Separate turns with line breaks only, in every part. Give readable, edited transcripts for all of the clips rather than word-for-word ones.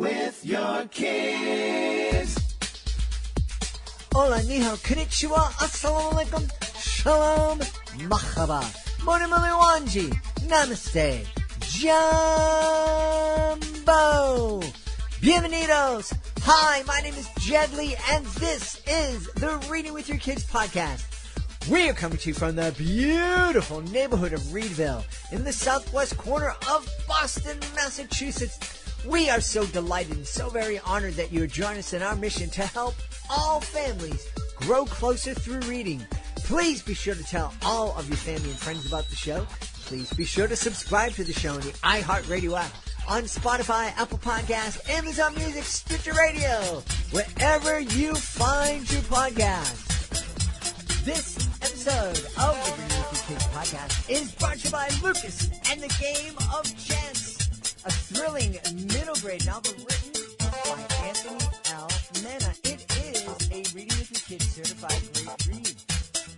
with your kids.
Hola, ni hao, konnichiwa, assalamu alaikum, shalom, mahaba, morimuli wanji, namaste, jumbo, bienvenidos. Hi, my name is Jed Lee, and this is the Reading with Your Kids podcast. We are coming to you from the beautiful neighborhood of Reedville in the southwest corner of Boston, Massachusetts. We are so delighted and so very honored that you are joining us in our mission to help all families grow closer through reading. Please be sure to tell all of your family and friends about the show. Please be sure to subscribe to the show on the iHeartRadio app, on Spotify, Apple Podcasts, Amazon Music, Stitcher Radio, wherever you find your podcast. This episode of the Reading with Your Kids podcast is brought to you by Lucas and the Game of Chance, a thrilling middle grade novel written by Anthony L. Manna. It is a Reading with Your Kids certified great read.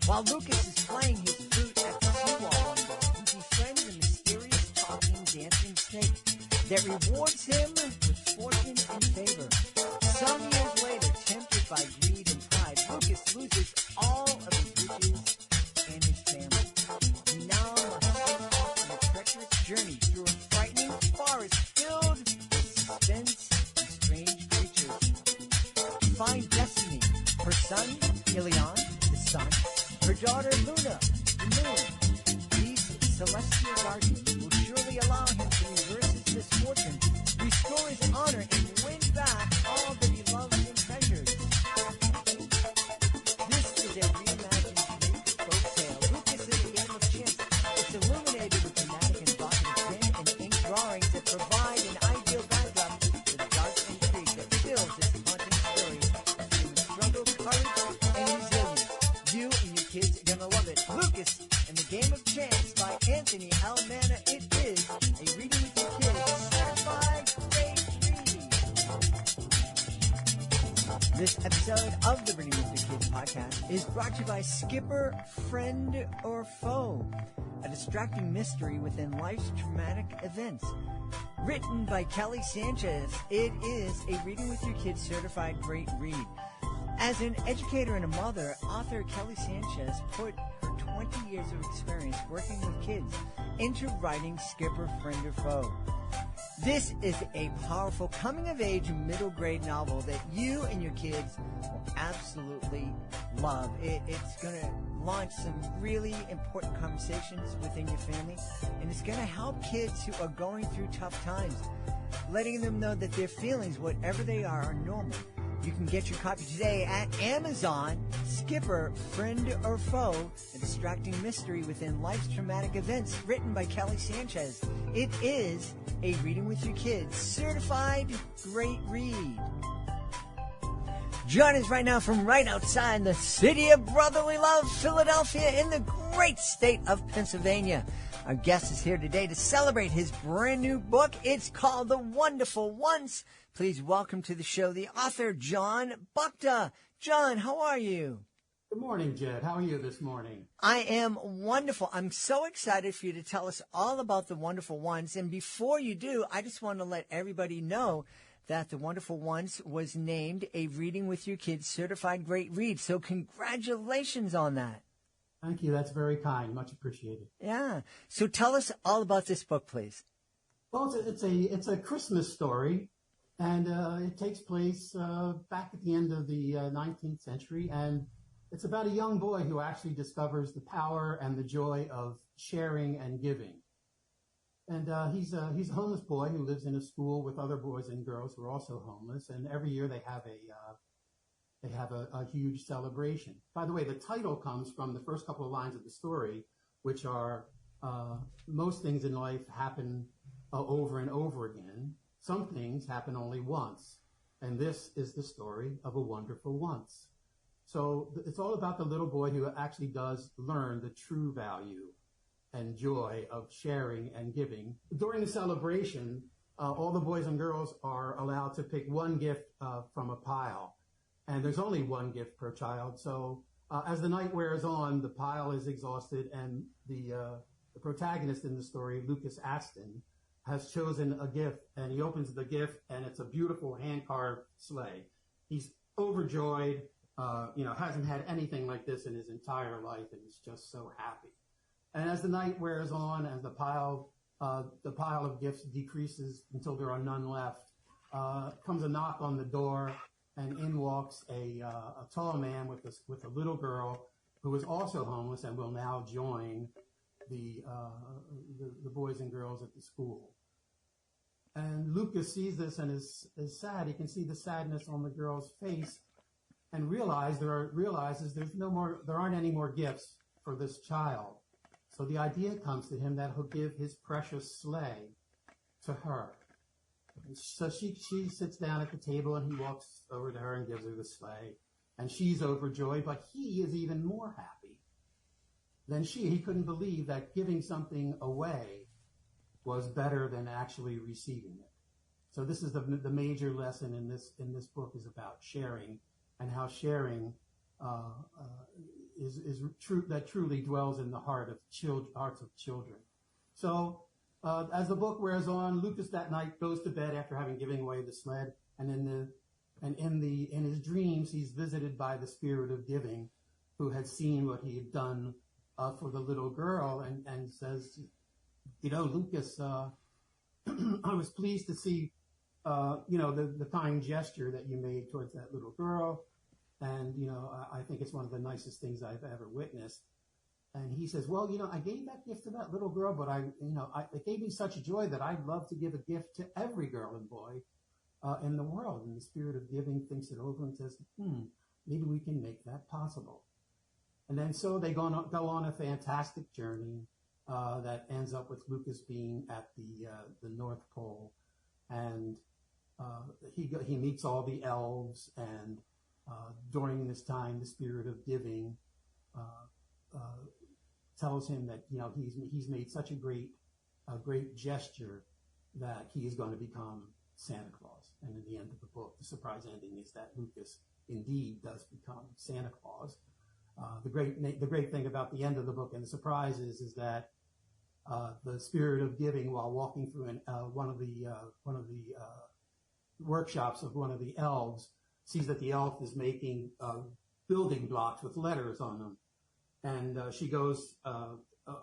While Lucas is playing his flute at the seawall one day, he befriends a mysterious talking dancing snake that rewards him with fortune and favor. Some years later, tempted by greed and pride, Lucas loses all of his riches and his family. He now must set off on a treacherous journey through a frightening forest filled with suspense and strange creatures. To find Destiny, her son, Ilion, the sun, her daughter, Luna, the moon. These celestial guardians will surely allow him to reverse his misfortune, restore his honor, and win back all that he loves and treasures. This is a reimagined Greek folk tale. Lucas is a Game of Chance. It's illuminated with dramatic and evocative pen and ink drawings that provide an ideal backdrop to the dark intrigue that fills this haunting story of human struggle, courage, and resilience. You and your kids are gonna love it. Lucas and the Game of Chance by Anthony L. Manna. It is a Reading with Your Kids certified great read. This episode of the Reading with Your Kids podcast is brought to you by Skipper, Friend or Foe, a distracting mystery within life's traumatic events. Written by Kelly Sanchez, it is a Reading with Your Kids certified great read. As an educator and a mother, author Kelly Sanchez put her 20 years of experience working with kids into writing Skipper, Friend or Foe. This is a powerful coming-of-age middle-grade novel that you and your kids will absolutely love. It's going to launch some really important conversations within your family, and it's going to help kids who are going through tough times, letting them know that their feelings, whatever they are normal. You can get your copy today at Amazon. Skipper, Friend or Foe, a distracting mystery within life's traumatic events, written by Kelly Sanchez. It is a Reading with Your Kids certified great read. Join us right now from right outside the city of brotherly love, Philadelphia, in the great state of Pennsylvania. Our guest is here today to celebrate his brand new book. It's called The Wonderful Once. Please welcome to the show the author, John Bucka. John, how are you?
Good morning, Jed. How are you this morning?
I am wonderful. I'm so excited for you to tell us all about The Wonderful Ones. And before you do, I just want to let everybody know that The Wonderful Ones was named a Reading with Your Kids certified great read. So congratulations on that.
Thank you. That's very kind. Much appreciated.
Yeah. So tell us all about this book, please.
Well, it's a Christmas story, and it takes place back at the end of the 19th century, and it's about a young boy who actually discovers the power and the joy of sharing and giving. And he's a homeless boy who lives in a school with other boys and girls who are also homeless, and every year they have a huge celebration. By the way, the title comes from the first couple of lines of the story, which are, most things in life happen over and over again. Some things happen only once. And this is the story of a wonderful once. So it's all about the little boy who actually does learn the true value and joy of sharing and giving. During the celebration, all the boys and girls are allowed to pick one gift from a pile. And there's only one gift per child. So as the night wears on, the pile is exhausted, and the protagonist in the story, Lucas Astin, has chosen a gift, and he opens the gift, and it's a beautiful hand-carved sleigh. He's overjoyed, hasn't had anything like this in his entire life, and he's just so happy. And as the night wears on, as the pile of gifts decreases until there are none left, comes a knock on the door, and in walks a tall man with a little girl who is also homeless and will now join the boys and girls at the school. And Lucas sees this and is sad. He can see the sadness on the girl's face, and realizes there aren't any more gifts for this child. So the idea comes to him that he'll give his precious sleigh to her. So she sits down at the table, and he walks over to her and gives her the sleigh. And she's overjoyed, but he is even more happy than she. He couldn't believe that giving something away was better than actually receiving it. So this is the major lesson in this book is about sharing, and how sharing is true, that truly dwells in the hearts of children. So as the book wears on, Lucas that night goes to bed after having given away the sled, and in his dreams he's visited by the spirit of giving, who had seen what he had done for the little girl, and says, Lucas, I was pleased to see the kind gesture that you made towards that little girl. And, I think it's one of the nicest things I've ever witnessed. And he says, well, I gave that gift to that little girl, but it gave me such joy that I'd love to give a gift to every girl and boy in the world. And the spirit of giving thinks it over and says, maybe we can make that possible. And then so they go on a fantastic journey that ends up with Lucas being at the North Pole. And he meets all the elves, and during this time, the spirit of giving tells him that he's made such a great gesture that he is going to become Santa Claus. And in the end of the book, the surprise ending is that Lucas indeed does become Santa Claus. The great thing about the end of the book and the surprise is that the spirit of giving, while walking through one of the workshops of one of the elves, sees that the elf is making building blocks with letters on them. And she goes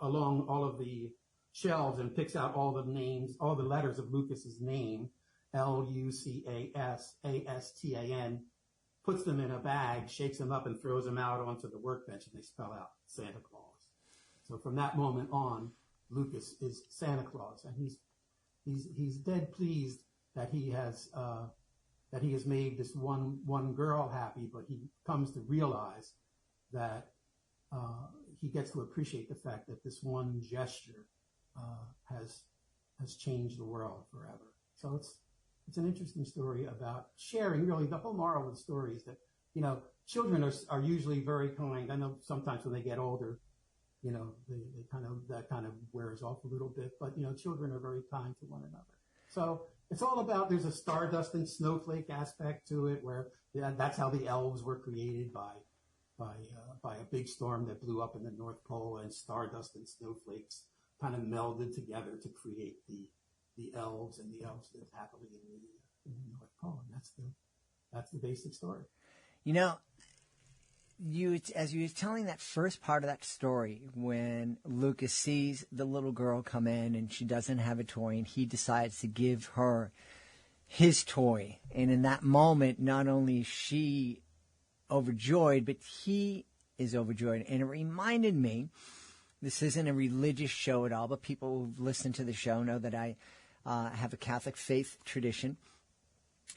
along all of the shelves and picks out all the names, all the letters of Lucas's name, Lucasastan, puts them in a bag, shakes them up, and throws them out onto the workbench, and they spell out Santa Claus. So from that moment on, Lucas is Santa Claus, and he's dead pleased that he has made this one girl happy, but he comes to realize that he gets to appreciate the fact that this one gesture has changed the world forever. So it's an interesting story about sharing. Really, the whole moral of the story is that children are usually very kind. I know sometimes when they get older, they kind of wears off a little bit, but children are very kind to one another. So it's all about, there's a stardust and snowflake aspect to it, where that's how the elves were created, by a big storm that blew up in the North Pole, and stardust and snowflakes kind of melded together to create the elves, and the elves lived happily in the North Pole, and that's the basic story.
As you were telling that first part of that story, when Lucas sees the little girl come in and she doesn't have a toy, and he decides to give her his toy, and in that moment, not only is she overjoyed, but he is overjoyed. And it reminded me, this isn't a religious show at all, but people who've listened to the show know that I have a Catholic faith tradition,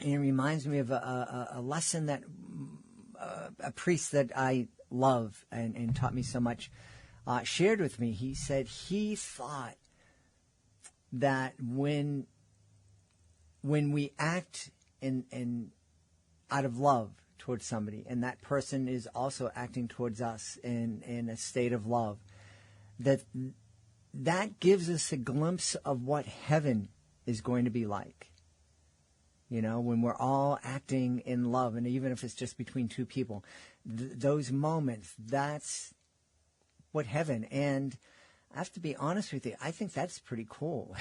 and it reminds me of a lesson that a priest that I love and taught me so much shared with me. He said he thought that when we act in out of love towards somebody, and that person is also acting towards us in a state of love, that gives us a glimpse of what heaven is going to be like. When we're all acting in love, and even if it's just between two people, those moments, that's what heaven. And I have to be honest with you, I think that's pretty cool.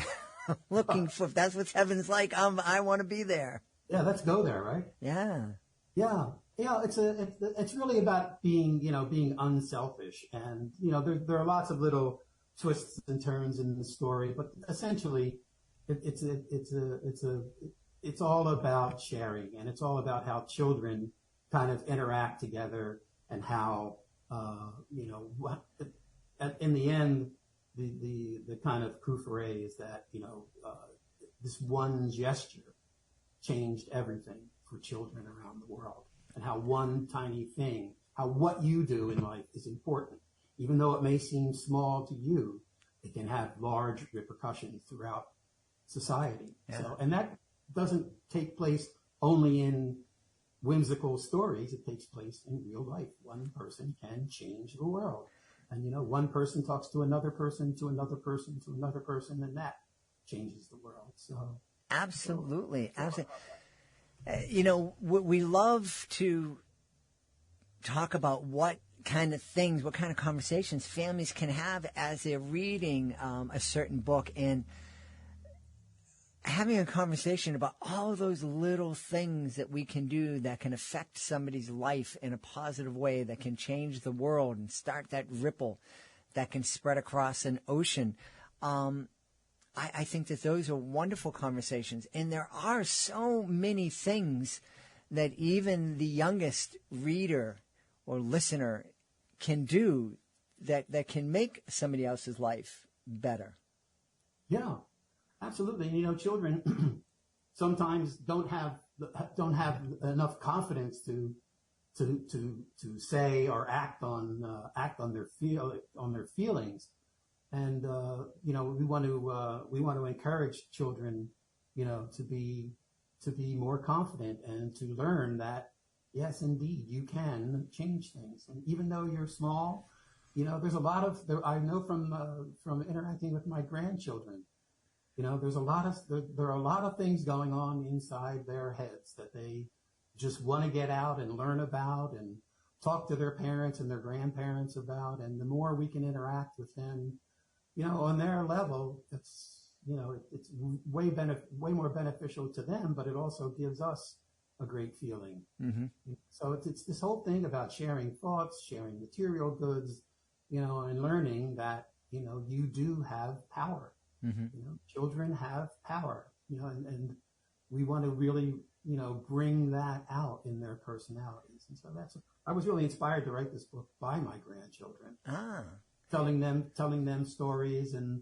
looking for, if that's what heaven's like, I want to be there.
Yeah, let's go there, right?
Yeah.
Yeah. It's really about being unselfish. And, there are lots of little twists and turns in the story, but essentially it's all about sharing, and it's all about how children kind of interact together, and how, in the end, the kind of coup is that, this one gesture changed everything for children around the world, and how one tiny thing, how what you do in life is important. Even though it may seem small to you, it can have large repercussions throughout society.
Yeah.
So, and that doesn't take place only in whimsical stories. It takes place in real life. One person can change the world. And, one person talks to another person, to another person, to another person, and that changes the world. So
absolutely. We love to talk about what kind of things, what kind of conversations families can have as they're reading a certain book, and having a conversation about all those little things that we can do that can affect somebody's life in a positive way, that can change the world and start that ripple that can spread across an ocean. I think that those are wonderful conversations. And there are so many things that even the youngest reader or listener can do that can make somebody else's life better. Yeah.
Absolutely. Children sometimes don't have enough confidence to say or act on their feelings, and we want to encourage children, to be more confident, and to learn that yes, indeed, you can change things, and even though you're small, there's a lot of I know from interacting with my grandchildren. There are a lot of things going on inside their heads that they just want to get out and learn about and talk to their parents and their grandparents about. And the more we can interact with them, on their level, it's way more beneficial to them, but it also gives us a great feeling. Mm-hmm. So it's this whole thing about sharing thoughts, sharing material goods, and learning that, you do have power. Mm-hmm. Children have power, and we want to really, bring that out in their personalities. And so I was really inspired to write this book by my grandchildren, telling them stories, and,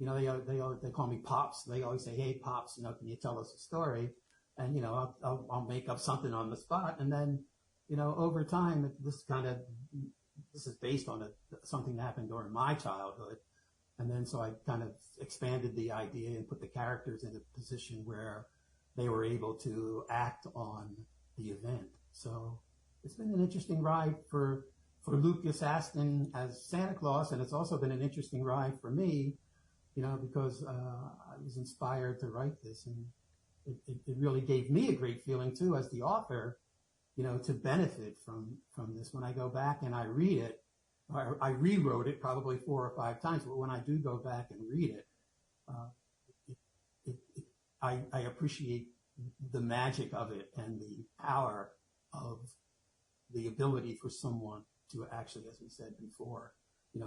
they call me Pops. They always say, "Hey, Pops, can you tell us a story?" And, I'll make up something on the spot. And then, over time, this is based on something that happened during my childhood. And then so I kind of expanded the idea and put the characters in a position where they were able to act on the event. So it's been an interesting ride for Lucas Astin as Santa Claus, and it's also been an interesting ride for me, because I was inspired to write this, and it really gave me a great feeling too as the author, to benefit from this. When I go back and I read it, I rewrote it probably 4 or 5 times, but when I do go back and read it, I appreciate the magic of it and the power of the ability for someone to actually, as we said before,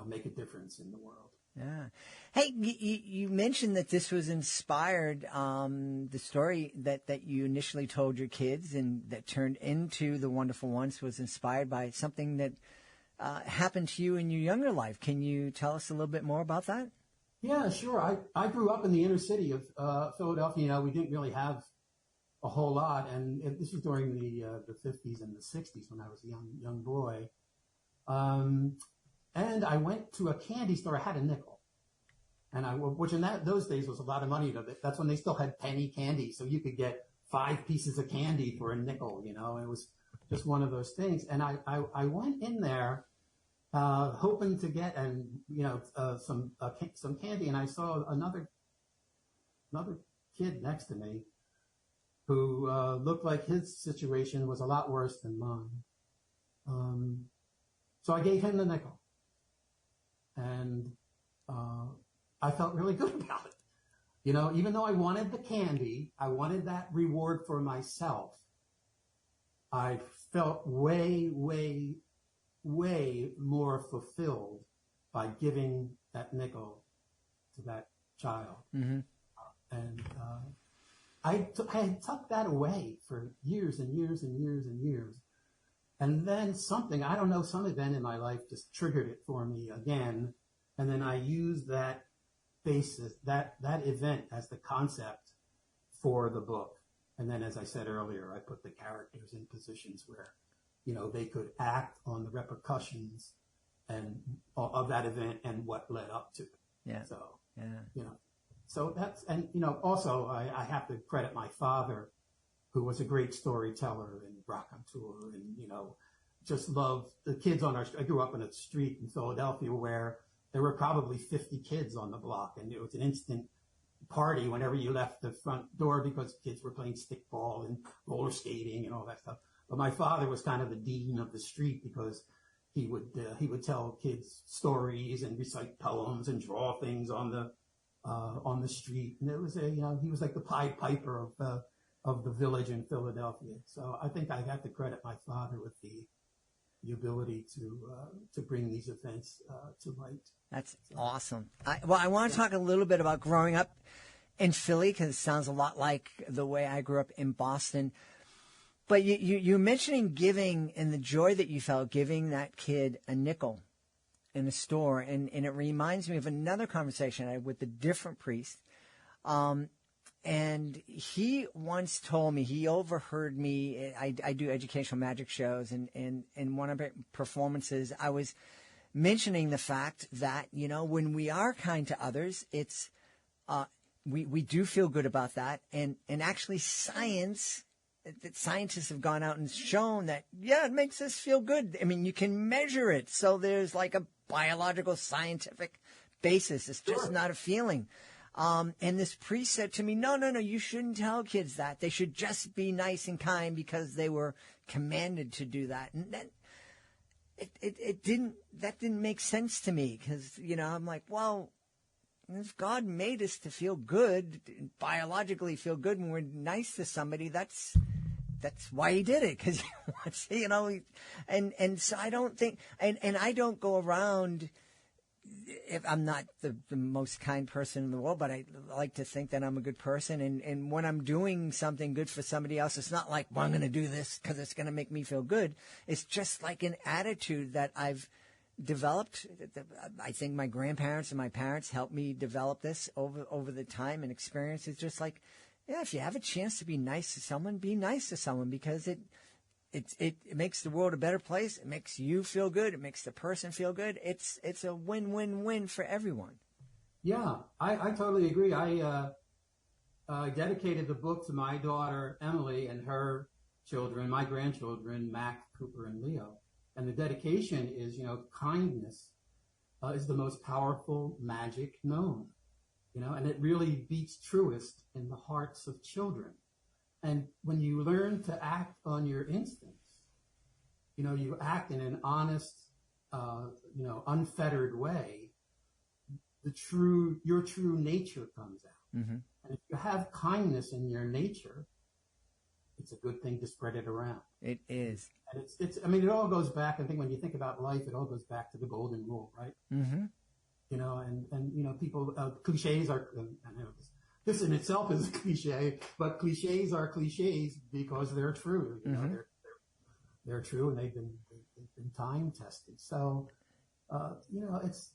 make a difference in the world.
Yeah. Hey, you mentioned that this was inspired, the story that you initially told your kids and that turned into The Wonderful Ones was inspired by something that happened to you in your younger life. Can you tell us a little bit more about that?
Yeah, sure. I grew up in the inner city of Philadelphia. We didn't really have a whole lot, and this was during the 50s and the 60s when I was a young boy. And I went to a candy store. I had a nickel, and which in those days was a lot of money. That's when they still had penny candy, so you could get 5 pieces of candy for a nickel. It was just one of those things. And I went in there hoping to get some candy, and I saw another kid next to me who looked like his situation was a lot worse than mine. So I gave him the nickel, and I felt really good about it. You know, even though I wanted the candy, I wanted that reward for myself. I felt way, way, way more fulfilled by giving that nickel to that child.
Mm-hmm.
And I had tucked that away for years and years and years and years. And then something, I don't know, some event in my life just triggered it for me again. And then I used that basis, that event as the concept for the book. And then, as I said earlier, I put the characters in positions where, you know, they could act on the repercussions and of that event and what led up to it.
Yeah.
So,
yeah.
You know, so that's, and, you know, also I have to credit my father, who was a great storyteller and raconteur and, you know, just loved the kids on I grew up in a street in Philadelphia where there were probably 50 kids on the block, and it was an instant party whenever you left the front door because kids were playing stickball and roller skating and all that stuff. But my father was kind of the dean of the street because he would tell kids stories and recite poems and draw things on the street. And it was he was like the Pied Piper of the village in Philadelphia. So I think I have to credit my father with the ability to bring these events to light.
That's awesome. I want to talk a little bit about growing up in Philly, because it sounds a lot like the way I grew up in Boston. But you're mentioning giving and the joy that you felt giving that kid a nickel in a store. And it reminds me of another conversation I had with a different priest. And he once told me, he overheard me, I do educational magic shows, and in one of my performances, I was mentioning the fact that, you know, when we are kind to others, it's, we do feel good about that. And actually scientists have gone out and shown that, yeah, it makes us feel good. I mean, you can measure it. So there's like a biological scientific basis. It's just not a feeling. And this priest said to me, no, you shouldn't tell kids that. They should just be nice and kind because they were commanded to do that. And then that didn't make sense to me because, you know, I'm like, well, if God made us to feel good, biologically feel good when we're nice to somebody, that's why he did it. Because he wants, you know, and so I don't think, and I don't go around, if I'm not the most kind person in the world, but I like to think that I'm a good person. And when I'm doing something good for somebody else, it's not like, well, I'm going to do this because it's going to make me feel good. It's just like an attitude that I've developed. I think my grandparents and my parents helped me develop this over the time and experience. It's just like, yeah, if you have a chance to be nice to someone, be nice to someone, because it makes the world a better place. It makes you feel good. It makes the person feel good. It's a win-win-win for everyone.
Yeah, I totally agree. I dedicated the book to my daughter, Emily, and her children, my grandchildren, Mac, Cooper, and Leo. And the dedication is, you know, kindness is the most powerful magic known, you know, and it really beats truest in the hearts of children. And when you learn to act on your instincts, you know, you act in an honest, you know, unfettered way, your true nature comes out. Mm-hmm. And if you have kindness in your nature, it's a good thing to spread it around.
It is.
And it's, I mean, it all goes back, I think when you think about life, it all goes back to the golden rule, right? Mm-hmm. You know, and you know, people, cliches are, I know this in itself is a cliche, but cliches are cliches because they're true. You know, they're true, and they've been time tested. So, you know, it's.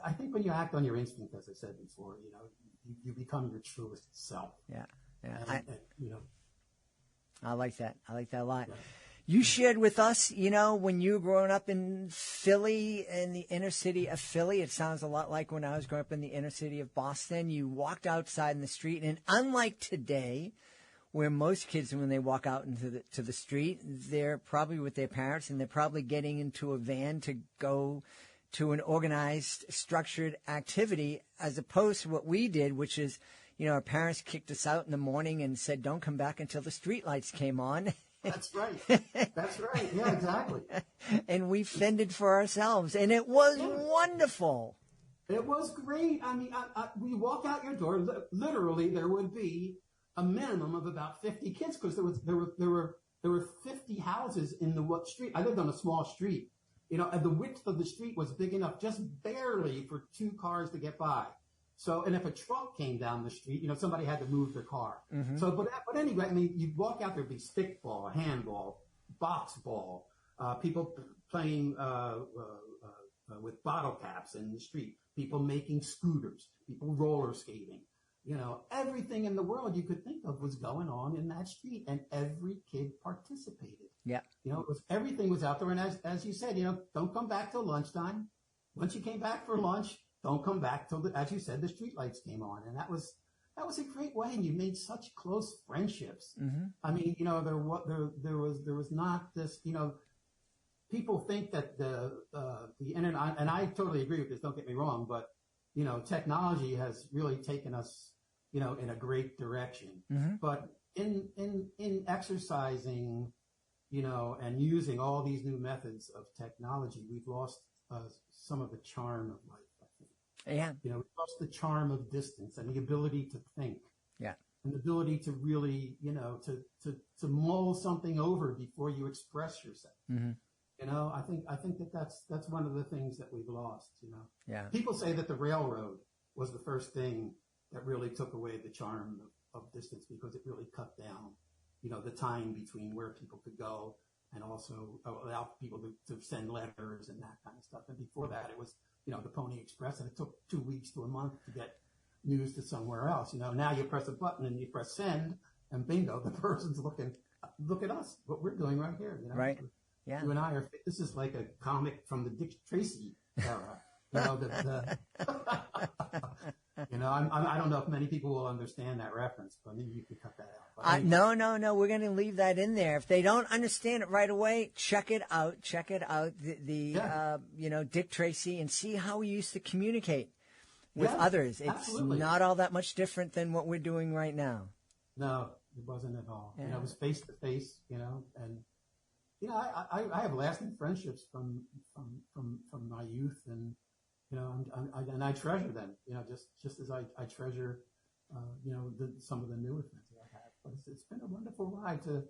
I think when you act on your instinct, as I said before, you know, you become your truest self.
Yeah.
And, you know,
I like that. I like that a lot. Yeah. You shared with us, you know, when you were growing up in Philly, in the inner city of Philly, it sounds a lot like when I was growing up in the inner city of Boston. You walked outside in the street, and unlike today, where most kids, when they walk out into the street, they're probably with their parents, and they're probably getting into a van to go to an organized, structured activity, as opposed to what we did, which is, you know, our parents kicked us out in the morning and said, don't come back until the street lights came on.
That's right. That's right. Yeah, exactly.
And we fended for ourselves, and it was wonderful.
It was great. I mean, we walk out your door. Literally, there would be a minimum of about 50 kids because there were 50 houses in the street. I lived on a small street, and the width of the street was big enough, just barely for 2 cars to get by. So, and if a truck came down the street, somebody had to move their car.
Mm-hmm.
So, but anyway, I mean, you'd walk out, there'd be stickball, handball, box ball, people playing with bottle caps in the street, people making scooters, people roller skating. Everything in the world you could think of was going on in that street, and every kid participated.
Yeah.
Everything was out there, and as you said, don't come back till lunchtime. Once you came back for lunch, don't come back till, as you said, the street lights came on, and that was a great way, and you made such close friendships.
Mm-hmm.
I mean, there was not this, people think that the internet, and I totally agree with this. Don't get me wrong, but technology has really taken us, in a great direction.
Mm-hmm.
But in exercising, and using all these new methods of technology, we've lost some of the charm of life.
Yeah.
We lost the charm of distance and the ability to think.
Yeah.
And the ability to really, to mull something over before you express yourself.
Mm-hmm.
I think that's one of the things that we've lost.
Yeah.
People say that the railroad was the first thing that really took away the charm of distance because it really cut down, the time between where people could go and also allow people to send letters and that kind of stuff. And before that, it was, the Pony Express, and it took 2 weeks to a month to get news to somewhere else. Now you press a button and you press send, and bingo, the person's looking. Look at us, what we're doing right here.
Right. Yeah.
You and I are. This is like a comic from the Dick Tracy era. I don't know if many people will understand that reference, but maybe you could cut that out.
No. We're going to leave that in there. If they don't understand it right away, check it out. Dick Tracy, and see how he used to communicate with others. It's
absolutely.
Not all that much different than what we're doing right now.
No, it wasn't at all.
Yeah.
It was face to face. And I have lasting friendships from my youth, and and I treasure them. Just as I treasure some of the newer friends that I have. But it's been a wonderful ride to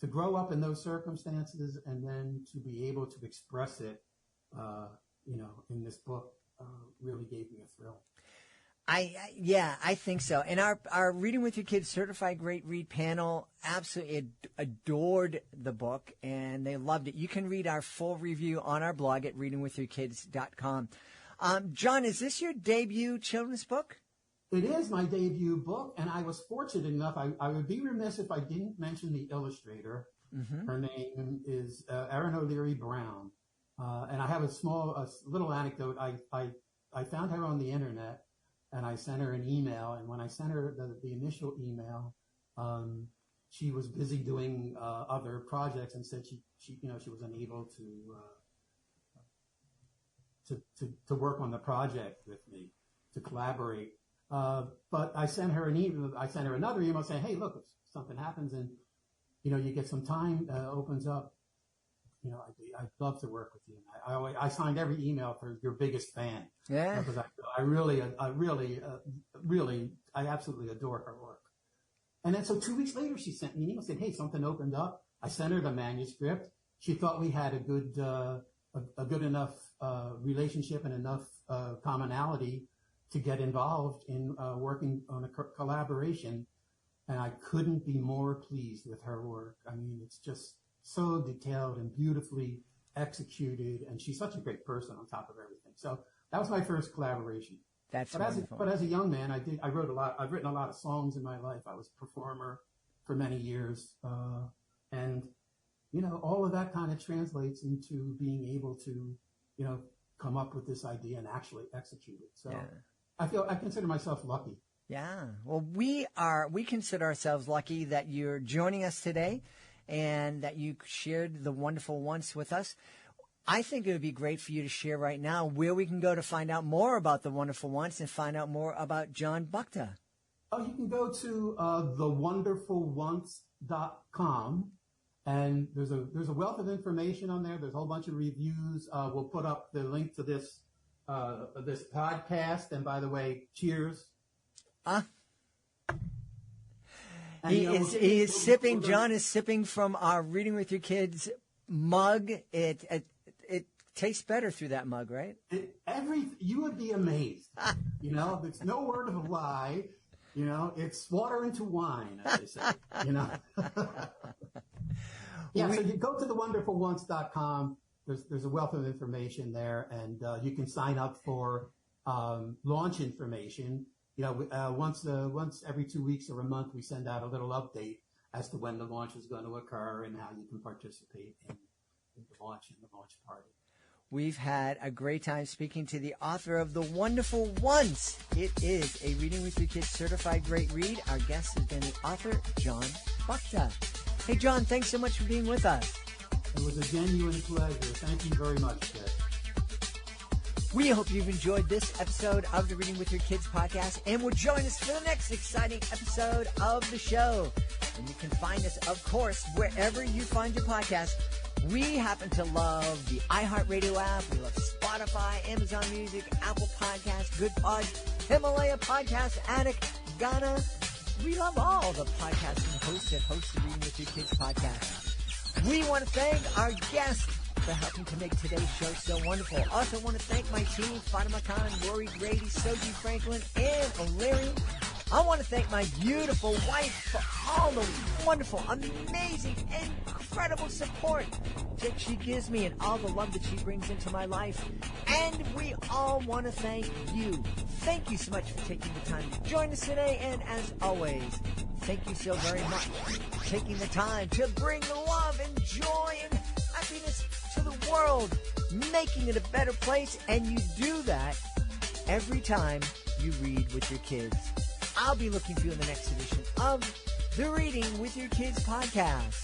grow up in those circumstances, and then to be able to express it, in this book, really gave me a thrill.
I think so. And our Reading with Your Kids Certified Great Read panel absolutely adored the book, and they loved it. You can read our full review on our blog at readingwithyourkids.com. John, is this your debut children's book?
It is my debut book, and I was fortunate enough. I would be remiss if I didn't mention the illustrator. Mm-hmm. Her name is Erina Larry Brown, and I have a little anecdote. I found her on the internet, and I sent her an email. And when I sent her the initial email, she was busy doing other projects, and said she was unable to work on the project with me, to collaborate. But I sent her an email. I sent her another email saying, "Hey, look, if something happens and you get some time opens up, I'd love to work with you." And I signed every email for your biggest fan.
Yeah.
Because I absolutely adore her work. And then so 2 weeks later, she sent me an email saying, "Hey, something opened up." I sent her the manuscript. She thought we had a good enough relationship and enough commonality to get involved in working on a collaboration. And I couldn't be more pleased with her work. I mean, it's just so detailed and beautifully executed, and she's such a great person on top of everything. So that was my first collaboration. But as a young man, I've written a lot of songs in my life. I was a performer for many years, and all of that kind of translates into being able to come up with this idea and actually execute it. So yeah. I consider myself lucky.
Yeah. Well, we consider ourselves lucky that you're joining us today and that you shared the wonderful once with us. I think it would be great for you to share right now where we can go to find out more about the wonderful once and find out more about John Bucka.
Oh, you can go to thewonderfulonce.com, and there's a wealth of information on there. There's a whole bunch of reviews. We'll put up the link to this this podcast. And by the way, cheers.
He is sipping. John is sipping from our Reading with Your Kids mug. It tastes better through that mug, right?
You would be amazed. There's no word of a lie. It's water into wine, as they say. Yeah, so you go to thewonderfulones.com. There's a wealth of information there, and you can sign up for launch information. Once every 2 weeks or a month, we send out a little update as to when the launch is going to occur and how you can participate in the launch and the launch party.
We've had a great time speaking to the author of The Wonderful Ones. It is a Reading with Your Kids certified great read. Our guest has been the author, John Bucka. Hey, John, thanks so much for being with us.
It was a genuine pleasure. Thank you very much, Ted.
We hope you've enjoyed this episode of the Reading with Your Kids podcast and will join us for the next exciting episode of the show. And you can find us, of course, wherever you find your podcast. We happen to love the iHeartRadio app. We love Spotify, Amazon Music, Apple Podcasts, Good Pods, Himalaya Podcast Addict, Ghana. We love all the podcasts and hosts that host the Reading with Your Kids podcast. We want to thank our guests for helping to make today's show so wonderful. Also want to thank my team, Fatima Khan, Rory Grady, Soji Franklin, and O'Leary. I want to thank my beautiful wife for all the wonderful, amazing, incredible support that she gives me and all the love that she brings into my life. And we all want to thank you. Thank you so much for taking the time to join us today. And as always, thank you so very much for taking the time to bring love and joy and happiness to the world, making it a better place. And you do that every time you read with your kids. I'll be looking for you in the next edition of the Reading with Your Kids podcast.